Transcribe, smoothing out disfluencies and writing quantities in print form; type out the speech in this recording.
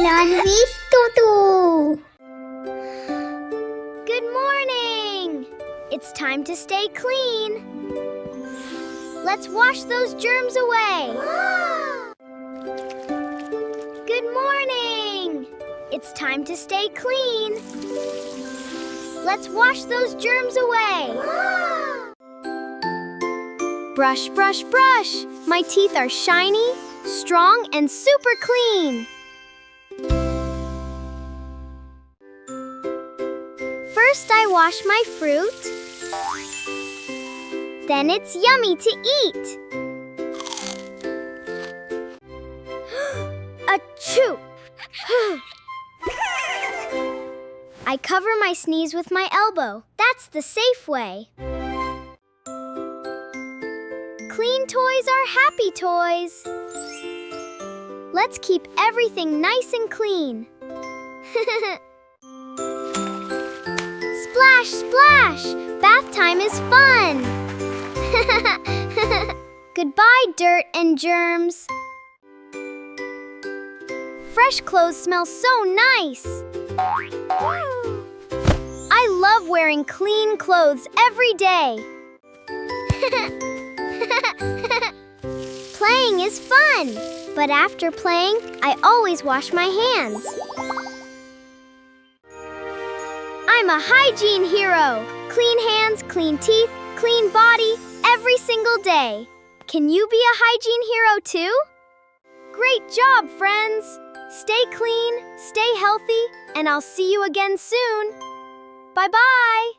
Learn with Tutu. Good morning! It's time to stay clean. Let's wash those germs away. Good morning! It's time to stay clean. Let's wash those germs away. Brush, brush, brush. My teeth are shiny, strong, and super clean. First, I wash my fruit. Then it's yummy to eat. Achoo! I cover my sneeze with my elbow. That's the safe way. Clean toys are happy toys. Let's keep everything nice and clean. Splash, splash! Bath time is fun! Goodbye, dirt and germs. Fresh clothes smell so nice. I love wearing clean clothes every day. Playing is fun, but after playing, I always wash my hands. I'm a hygiene hero. Clean hands, clean teeth, clean body, every single day. Can you be a hygiene hero too? Great job, friends! Stay clean, stay healthy, and I'll see you again soon. Bye-bye!